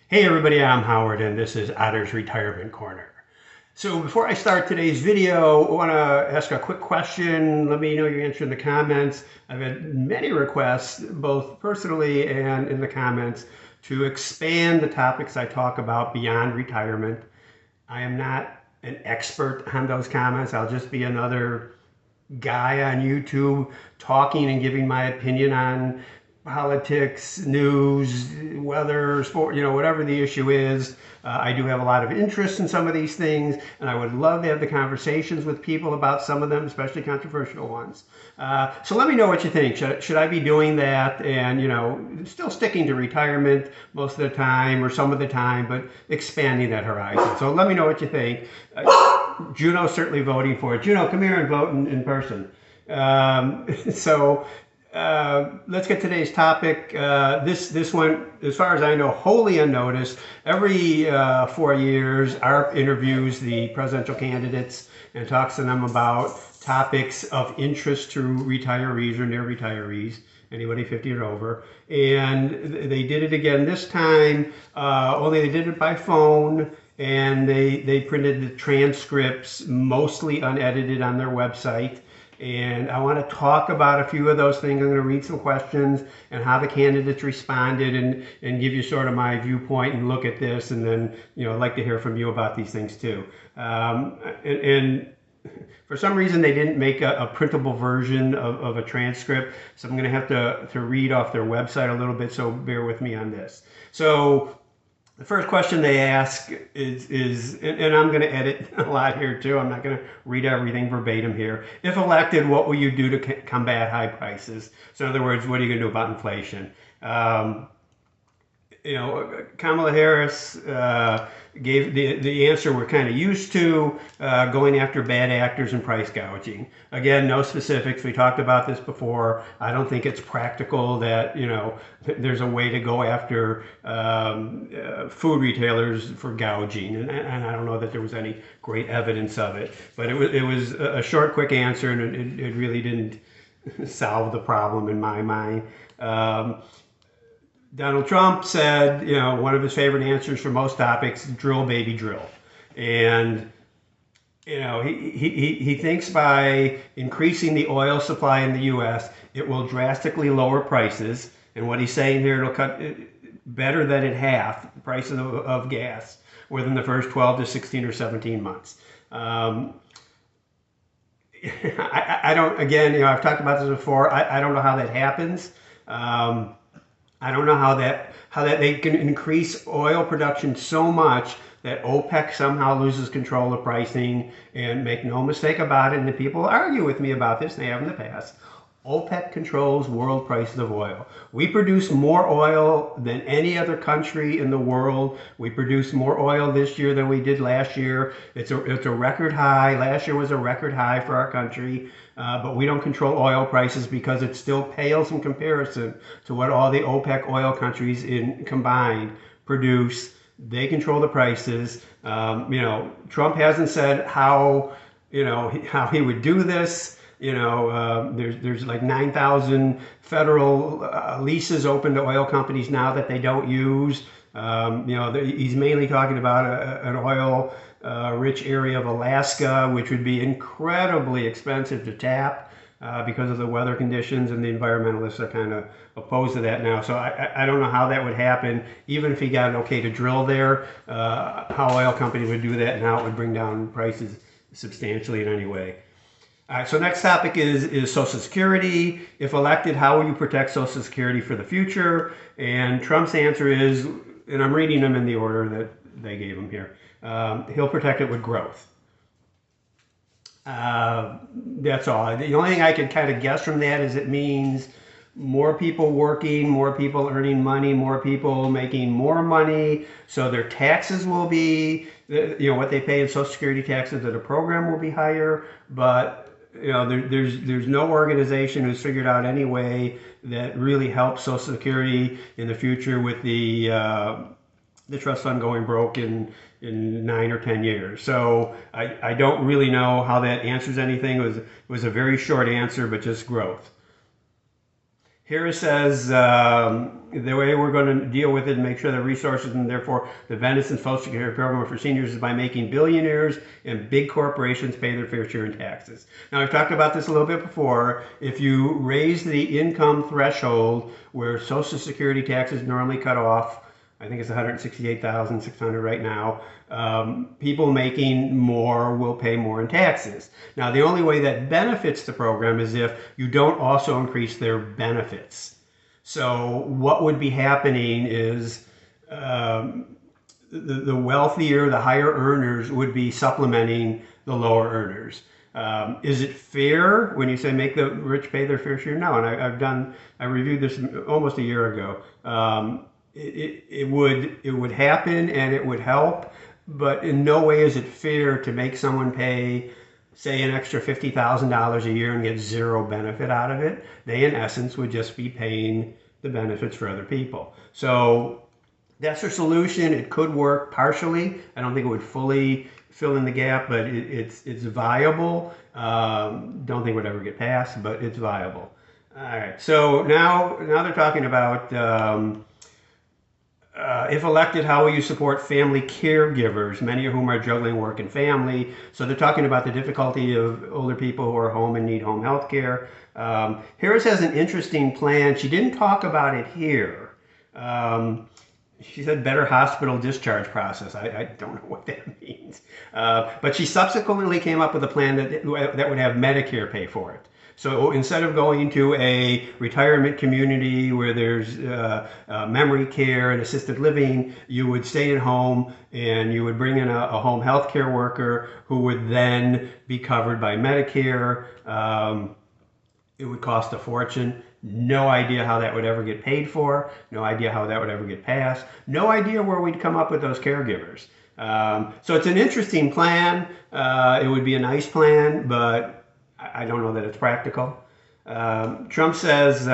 Hey everybody, I'm Howard and this is Otter's Retirement Corner. So before I start today's video, I want to ask a quick question. Let me know your answer in the comments. I've had many requests, both personally and in the comments, to expand the topics I talk about beyond retirement. I am not an expert on those comments. I'll just be another guy on YouTube talking and giving my opinion on politics, news, weather, sport, whatever the issue is. I do have a lot of interest in some of these things, and I would love to have the conversations with people about some of them, especially controversial ones. So let me know what you think. Should I be doing that and, still sticking to retirement most of the time or some of the time, but expanding that horizon? So let me know what you think. Juno's certainly voting for it. Juno, come here and vote in person. Let's get today's topic. This one, as far as I know, wholly unnoticed. Every 4 years, AARP interviews the presidential candidates and talks to them about topics of interest to retirees or near retirees, anybody 50 or over. And they did it again this time, only they did it by phone. And they printed the transcripts, mostly unedited, on their website. And I want to talk about a few of those things. I'm going to read some questions and how the candidates responded and give you sort of my viewpoint and look at this. And then, I'd like to hear from you about these things too. And for some reason, they didn't make a printable version of a transcript. So I'm going to have to read off their website a little bit. So bear with me on this. So the first question they ask is, and I'm going to edit a lot here too. I'm not going to read everything verbatim here. If elected, what will you do to combat high prices? So in other words, what are you going to do about inflation? Kamala Harris gave the answer we're kind of used to, going after bad actors and price gouging. Again, no specifics. We talked about this before. I don't think it's practical that, there's a way to go after food retailers for gouging. And I don't know that there was any great evidence of it. But it was a short, quick answer, and it really didn't solve the problem in my mind. Donald Trump said, one of his favorite answers for most topics, drill, baby, drill. And, he thinks by increasing the oil supply in the U.S., it will drastically lower prices. And what he's saying here, it'll cut better than in half the price of gas within the first 12 to 16 or 17 months. I don't, again, I've talked about this before. I don't know how that happens. I don't know how that they can increase oil production so much that OPEC somehow loses control of pricing. And make no mistake about it, and the people argue with me about this, and they have in the past, OPEC controls world prices of oil. We produce more oil than any other country in the world. We produce more oil this year than we did last year. It's a record high. Last year was a record high for our country. But we don't control oil prices because it still pales in comparison to what all the OPEC oil countries combined produce. They control the prices. Trump hasn't said how he would do this. There's like 9,000 federal leases open to oil companies now that they don't use. He's mainly talking about an oil rich area of Alaska, which would be incredibly expensive to tap because of the weather conditions, and the environmentalists are kind of opposed to that now. So I don't know how that would happen, even if he got an okay to drill there, how oil companies would do that and how it would bring down prices substantially in any way. All right, so next topic is Social Security. If elected, how will you protect Social Security for the future? And Trump's answer is, and I'm reading them in the order that they gave him here, he'll protect it with growth. That's all. The only thing I could kind of guess from that is it means more people working, more people earning money, more people making more money. So their taxes will be, what they pay in Social Security taxes to the program will be higher. But there's no organization who's figured out any way that really helps Social Security in the future with the trust fund going broke in 9 or 10 years. So I don't really know how that answers anything. It was a very short answer, but just growth. Here it says the way we're going to deal with it and make sure the resources and therefore the benefits and Social Security program for seniors is by making billionaires and big corporations pay their fair share in taxes. Now, I've talked about this a little bit before. If you raise the income threshold where Social Security taxes normally cut off, I think it's 168,600 right now. People making more will pay more in taxes. Now, the only way that benefits the program is if you don't also increase their benefits. So what would be happening is the wealthier, the higher earners would be supplementing the lower earners. Is it fair when you say make the rich pay their fair share? No, and I reviewed this almost a year ago. It would happen and it would help, but in no way is it fair to make someone pay, say, an extra $50,000 a year and get zero benefit out of it. They, in essence, would just be paying the benefits for other people. So that's their solution. It could work partially. I don't think it would fully fill in the gap, but it's viable. Don't think it would ever get passed, but it's viable. All right. So now they're talking about if elected, how will you support family caregivers, many of whom are juggling work and family? So they're talking about the difficulty of older people who are home and need home health care. Harris has an interesting plan. She didn't talk about it here. She said better hospital discharge process. I don't know what that means. But she subsequently came up with a plan that would have Medicare pay for it. So instead of going to a retirement community where there's memory care and assisted living, you would stay at home and you would bring in a home health care worker who would then be covered by Medicare. It would cost a fortune. No idea how that would ever get paid for. No idea how that would ever get passed. No idea where we'd come up with those caregivers. So it's an interesting plan. It would be a nice plan, but I don't know that it's practical. Trump says,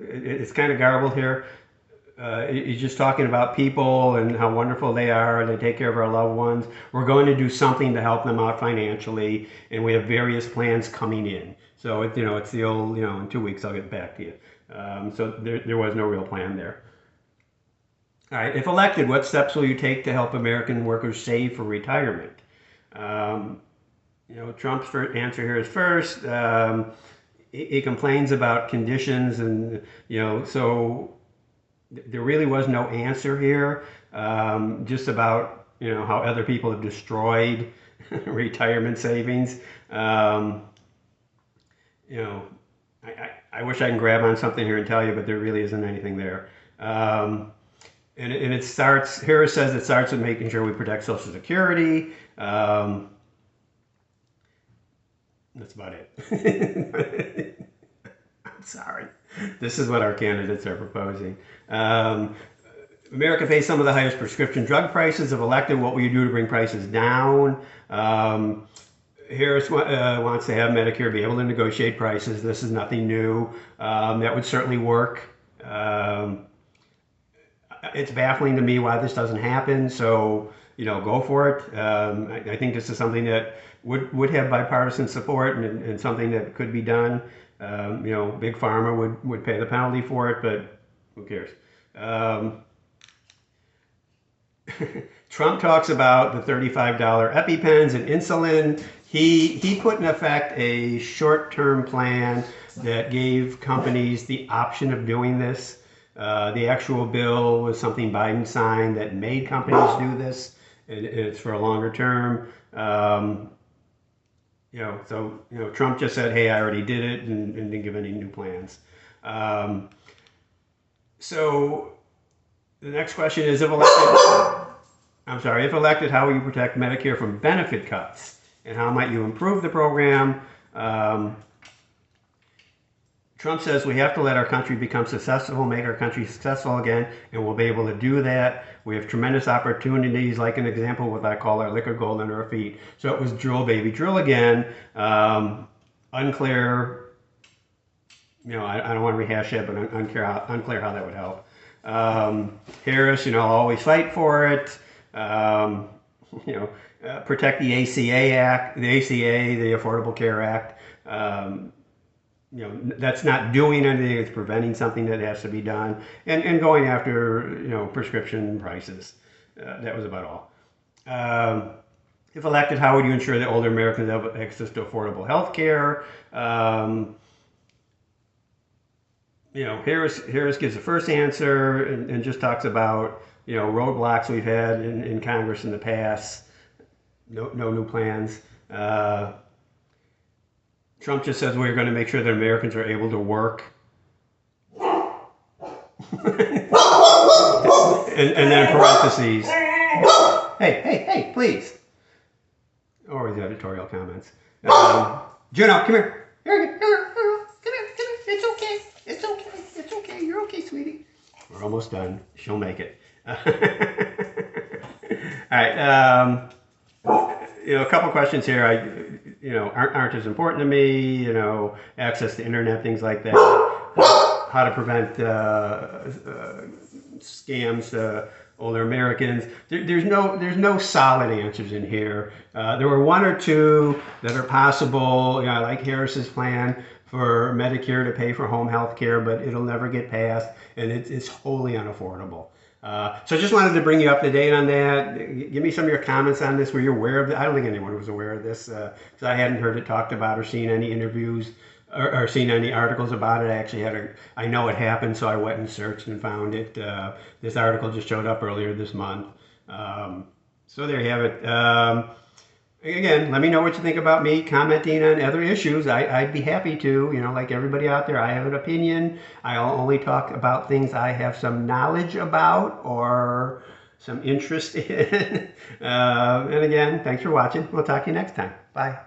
it's kind of garbled here. He's just talking about people and how wonderful they are and they take care of our loved ones. We're going to do something to help them out financially, and we have various plans coming in. So it's the old, in 2 weeks I'll get back to you. So there was no real plan there. All right, if elected, what steps will you take to help American workers save for retirement? Trump's answer here is first. He complains about conditions, and so there really was no answer here. Just about how other people have destroyed retirement savings. I wish I can grab on something here and tell you, but there really isn't anything there. And it starts. Harris says it starts with making sure we protect Social Security. That's about it. I'm sorry. This is what our candidates are proposing. America pays some of the highest prescription drug prices. If elected, what will you do to bring prices down? Harris wants to have Medicare be able to negotiate prices. This is nothing new. That would certainly work. It's baffling to me why this doesn't happen. So, go for it. I think this is something that would have bipartisan support and something that could be done. Big Pharma would pay the penalty for it, but who cares? Trump talks about the $35 EpiPens and insulin. He put in effect a short-term plan that gave companies the option of doing this. The actual bill was something Biden signed that made companies do this. It's for a longer term. Trump just said, hey, I already did it, and didn't give any new plans. So the next question is, if elected, how will you protect Medicare from benefit cuts? And how might you improve the program? Trump says we have to let our country become successful, make our country successful again, and we'll be able to do that. We have tremendous opportunities, like an example, what I call our liquid gold under our feet. So it was drill, baby, drill again. Unclear, I don't want to rehash it, but unclear how that would help. Harris, always fight for it. Protect the ACA Act, the Affordable Care Act. that's not doing anything, it's preventing something that has to be done, and going after, prescription prices. That was about all. If elected, how would you ensure that older Americans have access to affordable health care? Harris gives the first answer and just talks about, roadblocks we've had in Congress in the past. No new plans. Trump just says we're going to make sure that Americans are able to work. and then in parentheses, hey, please. Or his editorial comments. Juno, come here. Come here. It's okay. You're okay, sweetie. We're almost done. She'll make it. All right. A couple questions here. Aren't as important to me. Access to internet, things like that. How to prevent scams to older Americans. There's no solid answers in here. There were one or two that are possible. I like Harris's plan for Medicare to pay for home health care, but it'll never get passed, and it's wholly unaffordable. So I just wanted to bring you up to date on that. Give me some of your comments on this. Were you aware of it? I don't think anyone was aware of this, because I hadn't heard it talked about or seen any interviews or seen any articles about it. I know it happened, so I went and searched and found it. This article just showed up earlier this month. So there you have it. Again, let me know what you think about me commenting on other issues. I'd be happy to, like everybody out there. I have an opinion. I'll only talk about things I have some knowledge about or some interest in. And again, thanks for watching. We'll talk to you next time. Bye.